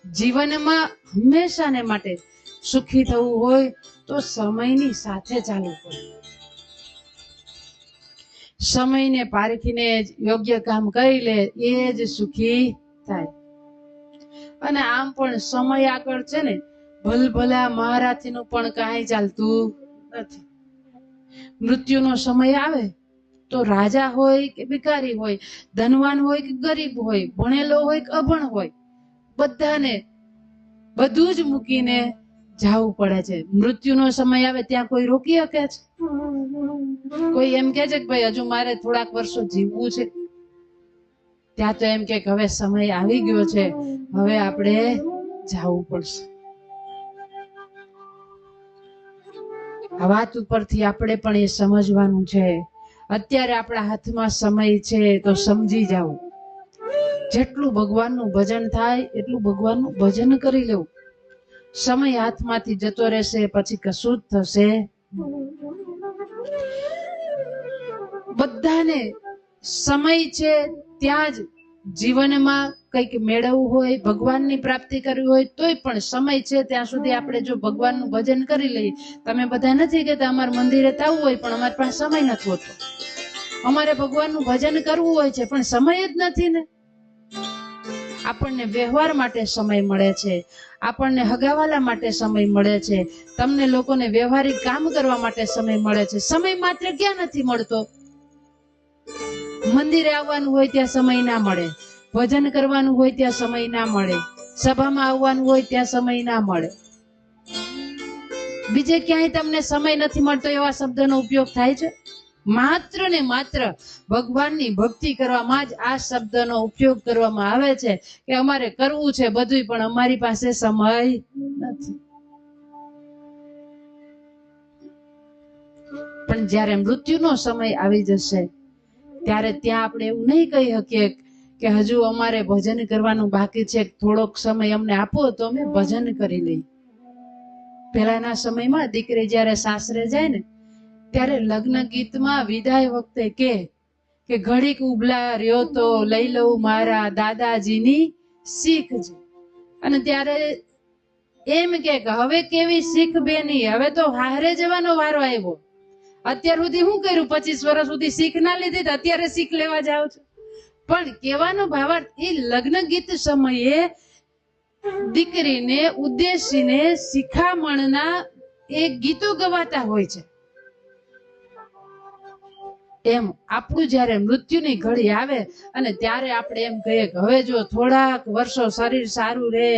જીવનમાં હંમેશાને માટે સુખી થવું હોય તો સમયની સાથે ચાલવું પડે. સમયને પારખીને યોગ્ય કામ કરી લે એ જ સુખી થાય. અને આમ પણ સમય આગળ છે ને ભલભલા મહારાજનું પણ કાંઈ ચાલતું નથી. મૃત્યુનો સમય આવે તો રાજા હોય કે ભિખારી હોય, ધનવાન હોય કે ગરીબ હોય, ભણેલો હોય કે અભણ હોય, બધાને બધું જ મૂકીને જવું પડે છે. મૃત્યુનો સમય આવે ત્યાં કોઈ રોકી શકે છે? કોઈ એમ કે છે કે ભાઈ હજુ મારે થોડાક વર્ષો જીવવું છે? ત્યાં તો એમ કે હવે સમય આવી ગયો છે, હવે આપણે જવું પડશે. આ વાત ઉપરથી આપણે પણ એ સમજવાનું છે. અત્યારે આપણા હાથમાં સમય છે તો સમજી જાવ. જેટલું ભગવાનનું ભજન થાય એટલું ભગવાનનું ભજન કરી લેવું. સમય હાથમાંથી જતો રહેશે પછી કશું જ થશે. બધાને સમય છે ત્યાં જ જીવનમાં કંઈક મેળવવું હોય, ભગવાનની પ્રાપ્તિ કરવી હોય તોય પણ સમય છે ત્યાં સુધી આપણે જો ભગવાનનું ભજન કરી લઈએ. તમે બધા નથી કહેતા અમારે મંદિરે આવવું હોય પણ અમારી પાસે સમય નથી હોતો. અમારે ભગવાનનું ભજન કરવું હોય છે પણ સમય જ નથી ને. આપણને વ્યવહાર માટે સમય મળે છે, આપણને હગાવાલા માટે સમય મળે છે, તમને લોકોને વ્યવહારિક કામ કરવા માટે સમય મળે છે. સમય માત્ર ક્યાં નથી મળતો? મંદિરે આવવાનું હોય ત્યાં સમય ના મળે, ભજન કરવાનું હોય ત્યાં સમય ના મળે, સભામાં આવવાનું હોય ત્યાં સમય ના મળે. બીજે ક્યાંય તમને સમય નથી મળતો એવા શબ્દનો ઉપયોગ થાય છે? માત્ર ને માત્ર ભગવાનની ભક્તિ કરવામાં જ આ શબ્દનો ઉપયોગ કરવામાં આવે છે કે અમારે કરવું છે બધું પણ અમારી પાસે સમય નથી. પણ જ્યારે મૃત્યુનો સમય આવી જશે ત્યારે ત્યાં આપણે એવું નહીં કહી શકીએ કે હજુ અમારે ભજન કરવાનું બાકી છે, થોડોક સમય અમને આપો તો અમે ભજન કરી લઈએ. પહેલાના સમયમાં દીકરી જ્યારે સાસરે જાય ને ત્યારે લગ્ન ગીતમાં વિદાય વખતે કે ઘડીક ઉબલા રહ્યો તો લઈ લઉં મારા દાદાજીની શીખ છે. અને ત્યારે એમ કે હવે કેવી શીખ બેની, હવે તો હારે જવાનો વારો આવ્યો. અત્યાર સુધી શું કર્યું? 25 વર્ષ સુધી શીખ ના લીધી તો અત્યારે શીખ લેવા જાવ છો. પણ કહેવાનો ભાવાર્થ એ લગ્ન ગીત સમયે દીકરીને ઉદ્દેશીને શિખામણના એ ગીતો ગવાતા હોય છે. એમ આપણું જ્યારે મૃત્યુની ઘડી આવે અને ત્યારે આપણે એમ કહીએ કે હવે જો થોડાક વર્ષો શરીર સારું રહે